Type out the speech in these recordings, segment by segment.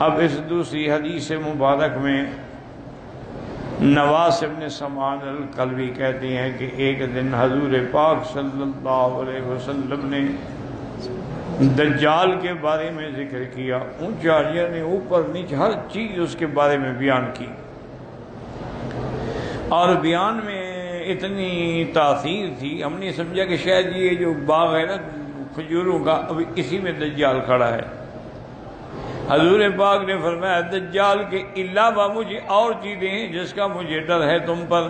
اب اس دوسری حدیث مبارک میں نواس ابن سمعان الکلبی کہتے ہیں کہ ایک دن حضور پاک صلی اللہ علیہ وسلم نے دجال کے بارے میں ذکر کیا، اونچاریہ نے اوپر نیچے ہر چیز اس کے بارے میں بیان کی، اور بیان میں اتنی تاثیر تھی ہم نے سمجھا کہ شاید یہ جو باغ ہے نا کھجوروں کا ابھی اسی میں دجال کھڑا ہے۔ حضور پاک نے فرمایا دجال کے علاوہ مجھے اور چیزیں ہیں جس کا مجھے ڈر ہے تم پر،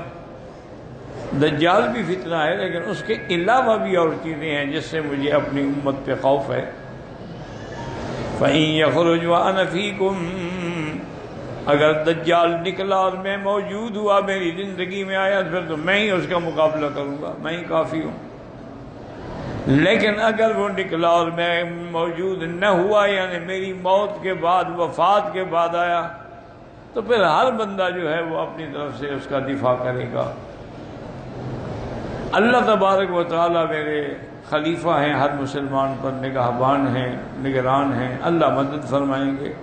دجال بھی فتنہ ہے لیکن اس کے علاوہ بھی اور چیزیں ہیں جس سے مجھے اپنی امت پہ خوف ہے۔ فَإِن يَخْرُجْ وَأَنَا فِيكُمْ، اگر دجال نکلا اور میں موجود ہوا، میری زندگی میں آیا، پھر تو میں ہی اس کا مقابلہ کروں گا، میں ہی کافی ہوں۔ لیکن اگر وہ نکلا اور میں موجود نہ ہوا، یعنی میری موت کے بعد، وفات کے بعد آیا، تو پھر ہر بندہ جو ہے وہ اپنی طرف سے اس کا دفاع کرے گا۔ اللہ تبارک و تعالیٰ میرے خلیفہ ہیں، ہر مسلمان پر نگہبان ہیں، نگران ہیں، اللہ مدد فرمائیں گے۔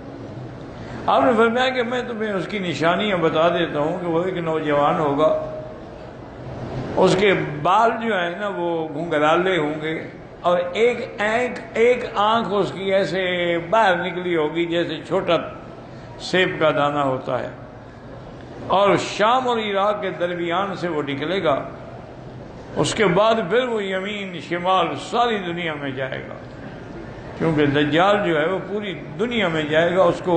آپ نے فرمایا کہ میں تمہیں اس کی نشانیاں بتا دیتا ہوں کہ وہ ایک نوجوان ہوگا، اس کے بال جو ہیں نا وہ گھنگرالے ہوں گے، اور ایک آنکھ اس کی ایسے باہر نکلی ہوگی جیسے چھوٹا سیب کا دانہ ہوتا ہے، اور شام اور عراق کے درمیان سے وہ نکلے گا۔ اس کے بعد پھر وہ یمین شمال ساری دنیا میں جائے گا، کیونکہ دجال جو ہے وہ پوری دنیا میں جائے گا۔ اس کو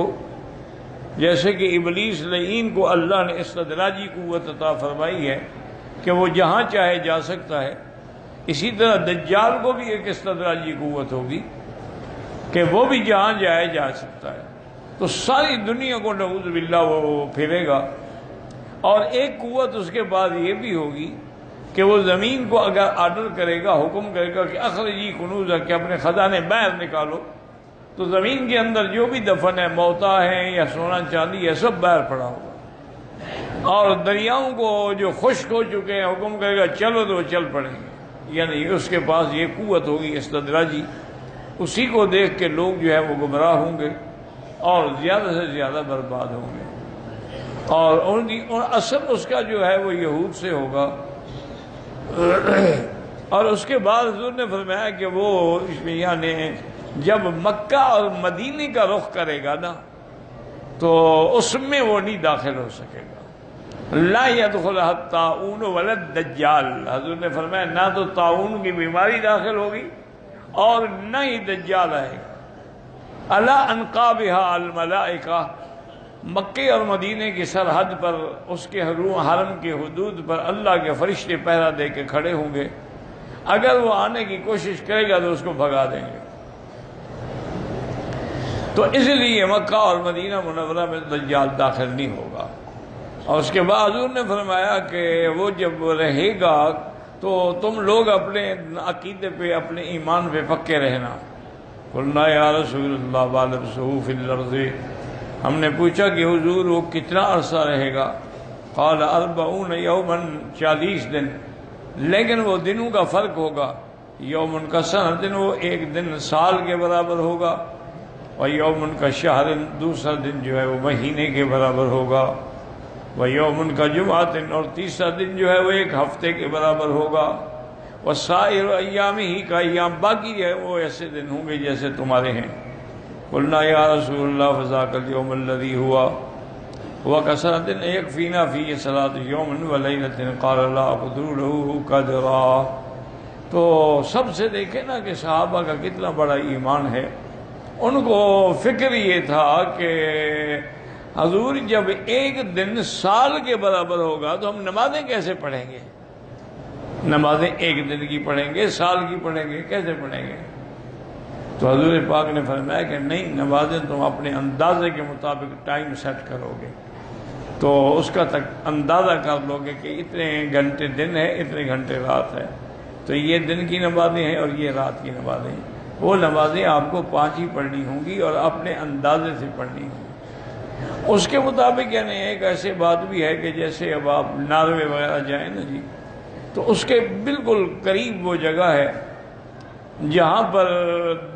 جیسے کہ ابلیس لعین کو اللہ نے استدراجی قوت عطا فرمائی ہے کہ وہ جہاں چاہے جا سکتا ہے، اسی طرح دجال کو بھی ایک استدراجی قوت ہوگی کہ وہ بھی جہاں جائے جا سکتا ہے، تو ساری دنیا کو نعوذ باللہ وہ پھیرے گا۔ اور ایک قوت اس کے بعد یہ بھی ہوگی کہ وہ زمین کو اگر آرڈر کرے گا، حکم کرے گا کہ اخرجی کنوزہ، کہ اپنے خزانے باہر نکالو، تو زمین کے اندر جو بھی دفن ہے، موتا ہے یا سونا چاندی ہے، سب باہر پڑا ہوگا۔ اور دریاؤں کو جو خشک ہو چکے ہیں حکم کرے گا چلو، تو وہ چل پڑیں گے، یعنی اس کے پاس یہ قوت ہوگی استدراجی۔ اسی کو دیکھ کے لوگ جو ہے وہ گمراہ ہوں گے اور زیادہ سے زیادہ برباد ہوں گے، اور اثر اس کا جو ہے وہ یہود سے ہوگا۔ اور اس کے بعد حضور نے فرمایا کہ وہ یعنی جب مکہ اور مدینے کا رخ کرے گا نا تو اس میں وہ نہیں داخل ہو سکے گا۔ لا يدخلها الطاعون ولا الدجال، حضور نے فرمایا نہ تو طاعون کی بیماری داخل ہوگی اور نہ ہی دجال آئے گا۔ علی انقابها الملائکہ، مکے اور مدینے کی سرحد پر، اس کے حرم کی حدود پر اللہ کے فرشتے پہرا دے کے کھڑے ہوں گے، اگر وہ آنے کی کوشش کرے گا تو اس کو بھگا دیں گے۔ تو اس لیے مکہ اور مدینہ منورہ میں دجال داخل نہیں ہوگا۔ اور اس کے بعد حضور نے فرمایا کہ وہ جب رہے گا تو تم لوگ اپنے عقیدے پہ، اپنے ایمان پہ پکے رہنا۔ قلنا یا رسول اللہ وَلَبْسُهُ فِي الْأَرْضِ، ہم نے پوچھا کہ حضور وہ کتنا عرصہ رہے گا؟ قال 40 یوماً، 40 دن، لیکن وہ دنوں کا فرق ہوگا، یومن کا سنۃ، وہ ایک دن سال کے برابر ہوگا، اور یومن کا شہر، دوسرا دن جو ہے وہ مہینے کے برابر ہوگا، وہ یومن کا جمعہ، اور تیسرا دن جو ہے وہ ایک ہفتے کے برابر ہوگا، وہ سائر ایام ہی کا ایام، باقی جو ہے وہ ایسے دن ہوں گے جیسے تمہارے ہیں۔ قلنا یا رسول اللہ فذاک الیوم الذی ہوا وکثرۃ یکفینا فیہ صلاۃ یوم ولیلۃ، قال لا اقدر له قدرا۔ تو سب سے دیکھیں نا کہ صحابہ کا کتنا بڑا ایمان ہے، ان کو فکر یہ تھا کہ حضور جب ایک دن سال کے برابر ہوگا تو ہم نمازیں کیسے پڑھیں گے؟ نمازیں ایک دن کی پڑھیں گے، سال کی پڑھیں گے، کیسے پڑھیں گے؟ تو حضور پاک نے فرمایا کہ نہیں، نمازیں تم اپنے اندازے کے مطابق ٹائم سیٹ کرو گے تو اس کا تک اندازہ کر لو گے کہ اتنے گھنٹے دن ہے، اتنے گھنٹے رات ہے، تو یہ دن کی نمازیں ہیں اور یہ رات کی نمازیں ہیں۔ وہ نمازیں آپ کو 5 ہی پڑھنی ہوں گی اور اپنے اندازے سے پڑھنی ہوں گی۔ اس کے مطابق یعنی ایک ایسی بات بھی ہے کہ جیسے اب آپ ناروے وغیرہ جائیں نا جی، تو اس کے بالکل قریب وہ جگہ ہے جہاں پر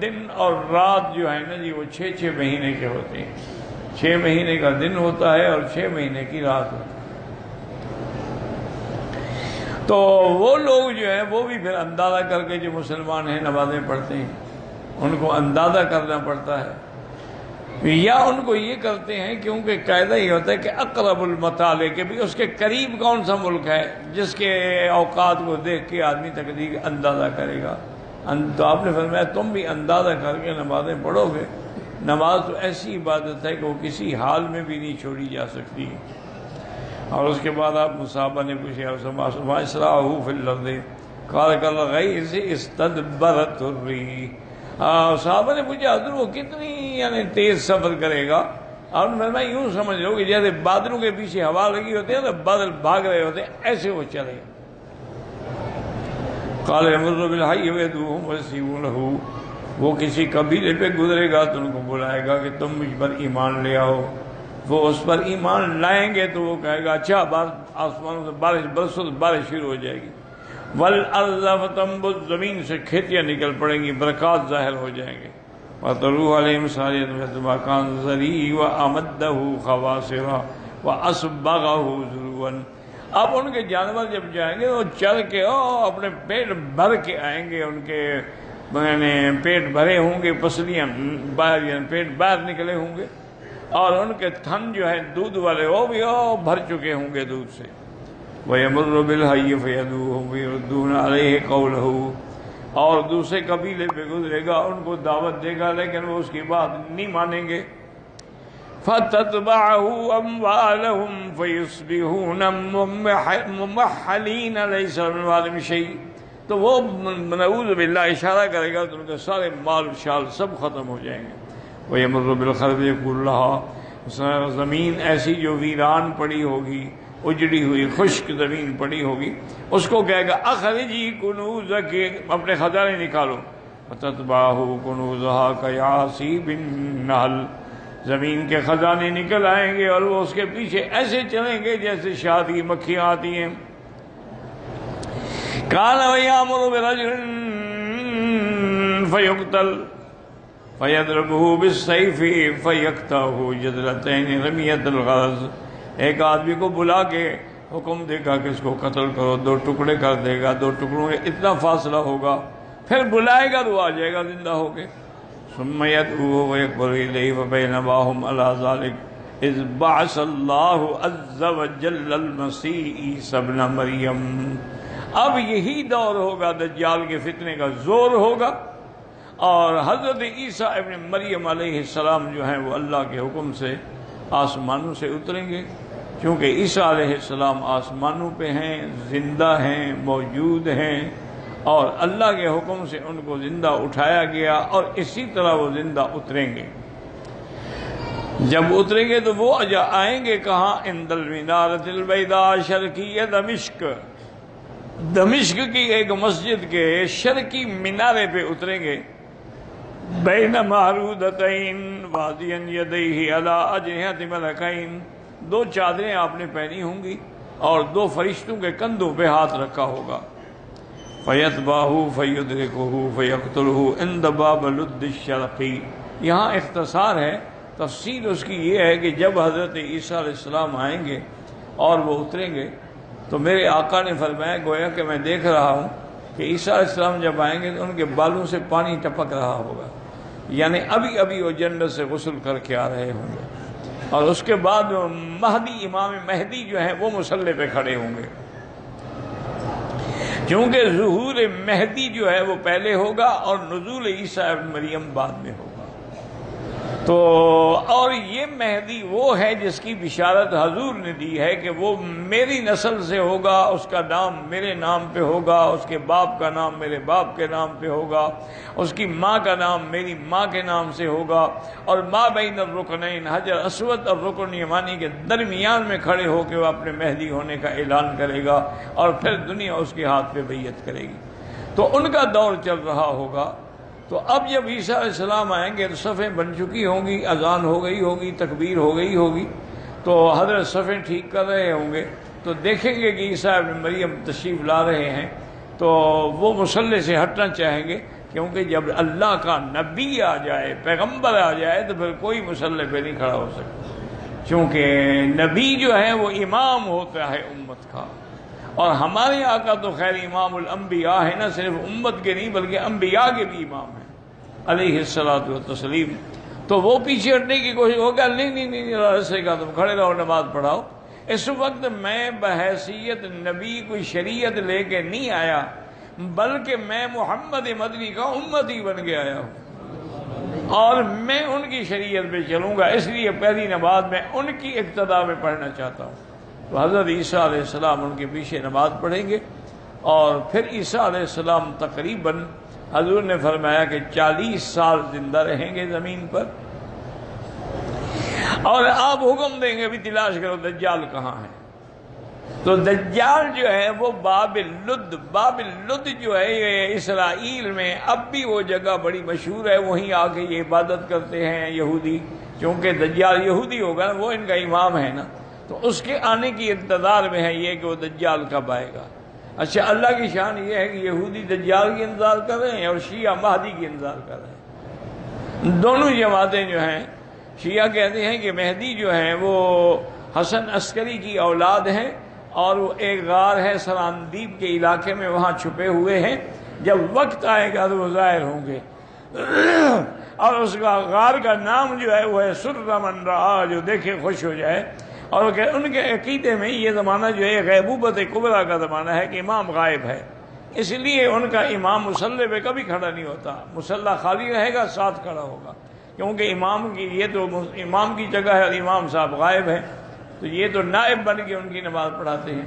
دن اور رات جو ہے نا جی وہ 6 مہینے کے ہوتے ہیں، 6 مہینے کا دن ہوتا ہے اور 6 مہینے کی رات ہوتی ہے۔ تو وہ لوگ جو ہیں وہ بھی پھر اندازہ کر کے جو مسلمان ہیں نمازیں پڑھتے ہیں، ان کو اندازہ کرنا پڑتا ہے، یا ان کو یہ کرتے ہیں کیونکہ قاعدہ یہ ہوتا ہے کہ اقرب المطالع کہ بھی اس کے قریب کون سا ملک ہے جس کے اوقات کو دیکھ کے آدمی تقدیر اندازہ کرے گا۔ تو آپ نے فرمایا تم بھی اندازہ کر کے نمازیں پڑھو گے۔ نماز تو ایسی عبادت ہے کہ وہ کسی حال میں بھی نہیں چھوڑی جا سکتی۔ اور اس کے بعد آپ صحابہ نے پوچھا اسراء فی الارض قال کالغیث استدبرت الريح، صحابہ نے پوچھا حضور وہ کتنی یعنی تیز سفر کرے گا؟ اور میں یوں سمجھ لو کہ جیسے بادلوں کے پیچھے ہوا لگی ہوتی ہے نا، بادل بھاگ رہے ہوتے ہیں، ایسے وہ چلے۔ قال یمر بالحی ویدعوہم ویستجیبون لہ، وہ کسی قبیلے پہ گزرے گا تو ان کو بلائے گا کہ تم مجھ پر ایمان لے آؤ، وہ اس پر ایمان لائیں گے تو وہ کہے گا اچھا آسمانوں سے بارش برسو تو بارش شروع ہو جائے گی، والارض فتنبت، زمین سے کھیتیاں نکل پڑیں گی، برکات ظاہر ہو جائیں گے، وَتَرُوحَ عَلَيْهِمْ صَالِحًا فَيَتْبَعَ كَانَ ذَرِيعٍ وَأَمَدَّهُ خَوَاصِرَ وَأَصْبَغَهُ ذُرُوًا۔ اب ان کے جانور جب جائیں گے وہ چل کے اپنے پیٹ بھر کے آئیں گے، ان کے پیٹ بھرے ہوں گے، پسلیاں باہر یعنی پیٹ باہر نکلے ہوں گے، اور ان کے تھن جو ہے دودھ والے وہ بھی بھر چکے ہوں گے دودھ سے۔ وَيَمُرُّ بِالْحَيِّ فَيَدْعُوهُمْ وَيَرُدُّونَ عَلَيْهِ قَوْلَهُ، اور دوسرے قبیلے پہ گزرے گا ان کو دعوت دے گا لیکن وہ اس کی بات نہیں مانیں گے۔ فَتَتْبَعُهُ أَمْوَالَهُمْ فَيُصْبِحُونَ مُمَحَّلِينَ لَيْسَ مِنْ أَمْوَالِهِمْ شَيْءٌ، تو وہ نعوذ باللہ اشارہ کرے گا تو ان کے سارے مال شال سب ختم ہو جائیں گے۔ وَيَمُرُّ بِالْخَرْبِ يَقُولُ لَهَا، زمین ایسی جو ویران پڑی ہوگی، اجڑی ہوئی خشک زمین پڑی ہوگی، اس کو کہے گا اخرجی کنوزک، اپنے خزانے نکالو۔ فتتبعہ کنوزہا کیعصیب النحل، زمین کے خزانے نکل آئیں گے اور وہ اس کے پیچھے ایسے چلیں گے جیسے شہد کی مکھیاں آتی ہیں۔ کان ویامر برجل فیقتل فیضربہ بالسیف فیقطعہ جدلتین رمیۃ الغرض، ایک آدمی کو بلا کے حکم دے گا کہ اس کو قتل کرو، 2 ٹکڑے کر دے گا، 2 ٹکڑوں میں اتنا فاصلہ ہوگا، پھر بلائے گا تو آ جائے گا زندہ ہو کے۔ ثم يدعوه ويكبر إليه وبينما هم على ذلك إذ بعث الله عز وجل المسيح عيسى ابن مریم، اب یہی دور ہوگا دجال کے فتنے کا زور ہوگا، اور حضرت عیسیٰ ابن مریم علیہ السلام جو ہیں وہ اللہ کے حکم سے آسمانوں سے اتریں گے، کیونکہ عیسیٰ علیہ السلام آسمانوں پہ ہیں، زندہ ہیں، موجود ہیں، اور اللہ کے حکم سے ان کو زندہ اٹھایا گیا، اور اسی طرح وہ زندہ اتریں گے۔ جب اتریں گے تو وہ آئیں گے کہاں؟ عند المنارۃ البیضاء شرقیہ دمشق، دمشق کی ایک مسجد کے شرقی مینارے پہ اتریں گے۔ بین معروضتین واضعا یدیہ علی اجنحۃ ملکین، 2 چادریں آپ نے پہنی ہوں گی اور 2 فرشتوں کے کندھوں پہ ہاتھ رکھا ہوگا۔ فَيَتْبَعُهُ فَيُدْرِكُهُ فَيَقْتُلُهُ عِنْدَ بَابِ لُدِّ الشَّرْقِ، یہاں اختصار ہے، تفصیل اس کی یہ ہے کہ جب حضرت عیسیٰ علیہ السلام آئیں گے اور وہ اتریں گے تو میرے آقا نے فرمایا گویا کہ میں دیکھ رہا ہوں کہ عیسیٰ علیہ السلام جب آئیں گے تو ان کے بالوں سے پانی ٹپک رہا ہوگا، یعنی ابھی ابھی وہ جنت سے غسل کر کے آ رہے ہوں گے، اور اس کے بعد مہدی، امام مہدی جو ہیں وہ مصلی پہ کھڑے ہوں گے، کیونکہ ظہور مہدی جو ہے وہ پہلے ہوگا اور نزول عیسیٰ ابن مریم بعد میں ہوگا۔ تو اور یہ مہدی وہ ہے جس کی بشارت حضور نے دی ہے کہ وہ میری نسل سے ہوگا، اس کا نام میرے نام پہ ہوگا، اس کے باپ کا نام میرے باپ کے نام پہ ہوگا، اس کی ماں کا نام میری ماں کے نام سے ہوگا، اور ما بین الرکنین، حجر اسود اور رکن یمانی کے درمیان میں کھڑے ہو کے وہ اپنے مہدی ہونے کا اعلان کرے گا، اور پھر دنیا اس کے ہاتھ پہ بیعت کرے گی۔ تو ان کا دور چل رہا ہوگا۔ تو اب جب عیسیٰ علیہ السلام آئیں گے تو صفیں بن چکی ہوں گی، اذان ہو گئی ہوگی، تکبیر ہو گئی ہوگی، تو حضرت صفیں ٹھیک کر رہے ہوں گے، تو دیکھیں گے کہ عیسیٰ ابن مریم تشریف لا رہے ہیں، تو وہ مصلی سے ہٹنا چاہیں گے کیونکہ جب اللہ کا نبی آ جائے، پیغمبر آ جائے، تو پھر کوئی مسلح پہ نہیں کھڑا ہو سکتا، چونکہ نبی جو ہے وہ امام ہوتا ہے امت کا، اور ہمارے آقا تو خیر امام الانبیاء ہے، نہ صرف امت کے نہیں بلکہ انبیاء کے بھی امام ہیں علیہ الصلوۃ والتسلیم۔ تو وہ پیچھے ہٹنے کی کوشش ہوگا، نہیں رسے کا تم کھڑے رہو، نماز پڑھاؤ۔ اس وقت میں بحیثیت نبی کوئی شریعت لے کے نہیں آیا، بلکہ میں محمد مدنی کا امتی بن کے آیا ہوں، اور میں ان کی شریعت پہ چلوں گا، اس لیے پہلی نماز میں ان کی اقتداء میں پڑھنا چاہتا ہوں۔ تو حضرت عیسیٰ علیہ السلام ان کے پیچھے نماز پڑھیں گے، اور پھر عیسیٰ علیہ السلام تقریباً حضور نے فرمایا کہ 40 سال زندہ رہیں گے زمین پر، اور آپ حکم دیں گے بھی تلاش کرو دجال کہاں ہے۔ تو دجال جو ہے وہ باب لد جو ہے یہ اسرائیل میں اب بھی وہ جگہ بڑی مشہور ہے، وہیں آ کے یہ عبادت کرتے ہیں یہودی، چونکہ دجال یہودی ہوگا نا، وہ ان کا امام ہے نا، تو اس کے آنے کی انتظار میں ہے یہ کہ وہ دجال کب آئے گا۔ اچھا، اللہ کی شان یہ ہے کہ یہودی دجال کی انتظار کر رہے ہیں اور شیعہ مہدی کی انتظار کر رہے ہیں۔ دونوں جماعتیں جو ہیں، شیعہ کہتے ہیں کہ مہدی جو ہیں وہ حسن عسکری کی اولاد ہیں، اور وہ ایک غار ہے سراندیب کے علاقے میں، وہاں چھپے ہوئے ہیں، جب وقت آئے گا تو وہ ظاہر ہوں گے، اور اس کا غار کا نام جو ہے وہ ہے سر من رآ، جو دیکھے خوش ہو جائے۔ اور ان کے عقیدے میں یہ زمانہ جو ہے غیبوبت کبریٰ کا زمانہ ہے کہ امام غائب ہے، اس لیے ان کا امام مصلی پہ کبھی کھڑا نہیں ہوتا، مصلی خالی رہے گا، ساتھ کھڑا ہوگا، کیونکہ امام کی یہ تو امام کی جگہ ہے اور امام صاحب غائب ہے، تو یہ تو نائب بن کے ان کی نماز پڑھاتے ہیں۔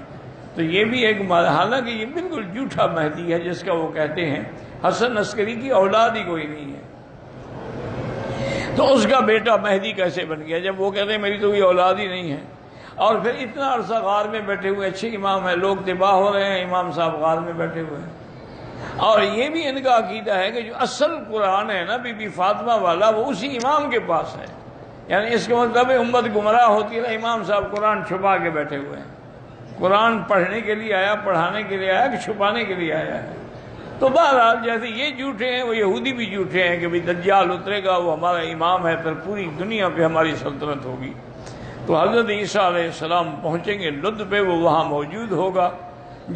تو یہ بھی ایک، حالانکہ یہ بالکل جھوٹا مہدی ہے جس کا وہ کہتے ہیں حسن عسکری کی اولاد ہی کوئی نہیں ہے، تو اس کا بیٹا مہدی کیسے بن گیا جب وہ کہتے ہیں میری تو کوئی اولاد ہی نہیں ہے؟ اور پھر اتنا عرصہ غار میں بیٹھے ہوئے، اچھے امام ہیں، لوگ تباہ ہو رہے ہیں، امام صاحب غار میں بیٹھے ہوئے ہیں۔ اور یہ بھی ان کا عقیدہ ہے کہ جو اصل قرآن ہے نا بی بی فاطمہ والا، وہ اسی امام کے پاس ہے، یعنی اس کا مطلب امت گمراہ ہوتی ہے، امام صاحب قرآن چھپا کے بیٹھے ہوئے ہیں، قرآن پڑھنے کے لیے آیا، پڑھانے کے لیے آیا کہ چھپانے کے لیے آیا ہے؟ تو بہرحال جیسے یہ جھوٹے ہیں، وہ یہودی بھی جھوٹے ہیں کہ بھی دجال اترے گا، وہ ہمارا امام ہے، پھر پوری دنیا پہ ہماری سلطنت ہوگی۔ تو حضرت عیسیٰ علیہ السلام پہنچیں گے لد پہ، وہ وہاں موجود ہوگا۔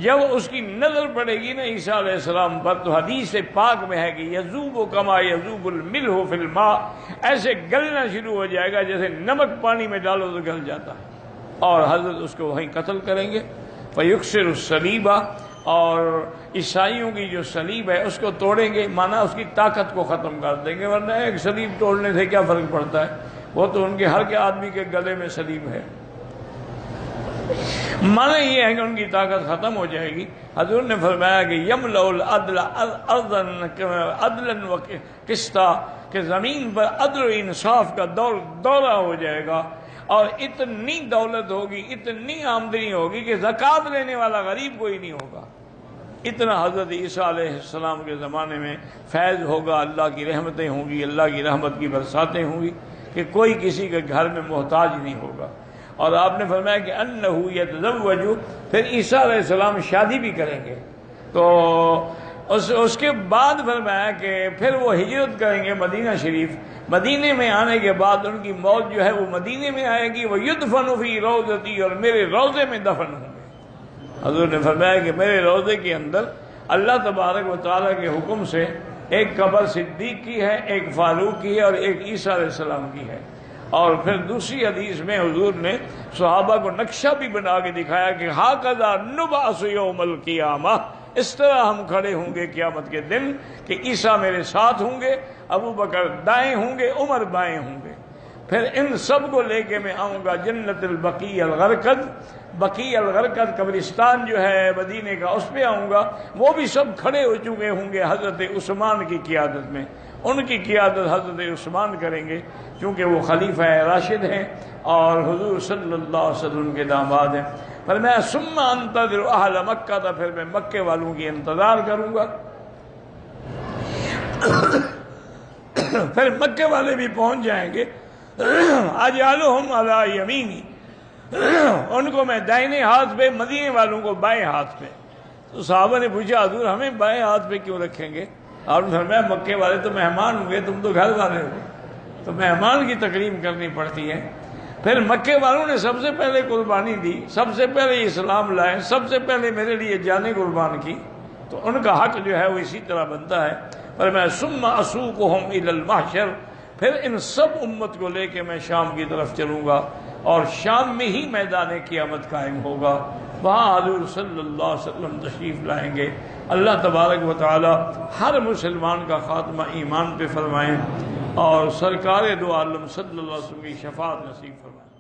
جب اس کی نظر پڑے گی نا عیسیٰ علیہ السلام پر، تو حدیث پاک میں ہے کہ یذوب کما یذوب الملح فی الماء، ایسے گلنا شروع ہو جائے گا جیسے نمک پانی میں ڈالو تو گل جاتا ہے، اور حضرت اس کو وہیں قتل کریں گے۔ فیکسر الصلیب، اور عیسائیوں کی جو صلیب ہے اس کو توڑیں گے، مانا اس کی طاقت کو ختم کر دیں گے، ورنہ ایک صلیب توڑنے سے کیا فرق پڑتا ہے، وہ تو ان کے ہر کے آدمی کے گلے میں صلیب ہے۔ معنی یہ ہے کہ ان کی طاقت ختم ہو جائے گی۔ حضور نے فرمایا کہ یملأ العدل عدلا و قسطا، کہ زمین پر عدل و انصاف کا دورہ ہو جائے گا، اور اتنی دولت ہوگی، اتنی آمدنی ہوگی کہ زکوٰۃ لینے والا غریب کوئی نہیں ہوگا۔ اتنا حضرت عیسیٰ علیہ السلام کے زمانے میں فیض ہوگا، اللہ کی رحمتیں ہوں گی، اللہ کی رحمت کی برساتیں ہوں گی کہ کوئی کسی کے گھر میں محتاج نہیں ہوگا۔ اور آپ نے فرمایا کہ انہ یتزوج، پھر عیسیٰ علیہ السلام شادی بھی کریں گے، تو اس کے بعد فرمایا کہ پھر وہ ہجرت کریں گے مدینہ شریف۔ مدینے میں آنے کے بعد ان کی موت جو ہے وہ مدینے میں آئے گی، وہ یدفن فی روضتی، اور میرے روضے میں دفن ہوں گے۔ حضور نے فرمایا کہ میرے روضے کے اندر اللہ تبارک و تعالیٰ کے حکم سے ایک قبر صدیق کی ہے، ایک فاروق کی ہے، اور ایک عیسیٰ علیہ السلام کی ہے۔ اور پھر دوسری حدیث میں حضور نے صحابہ کو نقشہ بھی بنا کے دکھایا کہ ہاکذا نبعث یوم القیامہ، اس طرح ہم کھڑے ہوں گے قیامت کے دن کہ عیسیٰ میرے ساتھ ہوں گے، ابو بکر دائیں ہوں گے، عمر بائیں ہوں گے، پھر ان سب کو لے کے میں آؤں گا جنت البقیع الغرقد، بقیع الغرقد قبرستان جو ہے مدینے کا، اس پہ آؤں گا، وہ بھی سب کھڑے ہو چکے ہوں گے حضرت عثمان کی قیادت میں، ان کی قیادت حضرت عثمان کریں گے کیونکہ وہ خلیفہ راشد ہیں اور حضور صلی اللہ علیہ وسلم کے داماد ہیں۔ فرمایا ثم انتظر اہل مکہ، تو پھر میں مکے والوں کی انتظار کروں گا۔ پھر مکے والے بھی پہنچ جائیں گے، اجعلہم علی یمینی، ان کو میں دائنے ہاتھ پہ، مدینے والوں کو بائیں ہاتھ پہ۔ تو صحابہ نے پوچھا حضور ہمیں بائیں ہاتھ پہ کیوں رکھیں گے؟ اور فرمایا مکے والے تو مہمان ہوئے، تم تو گھر والے ہو، تو مہمان کی تکریم کرنی پڑتی ہے۔ پھر مکے والوں نے سب سے پہلے قربانی دی، سب سے پہلے اسلام لائے، سب سے پہلے میرے لیے جانیں قربان کی، تو ان کا حق جو ہے وہ اسی طرح بنتا ہے۔ پر میں ثم اسوقہم الی المحشر، پھر ان سب امت کو لے کے میں شام کی طرف چلوں گا، اور شام میں ہی میدان قیامت قائم ہوگا، وہاں حضور صلی اللہ علیہ وسلم تشریف لائیں گے۔ اللہ تبارک و تعالی ہر مسلمان کا خاتمہ ایمان پہ فرمائیں، اور سرکار دو عالم صلی اللہ علیہ وسلم کی شفاعت نصیب فرمائیں۔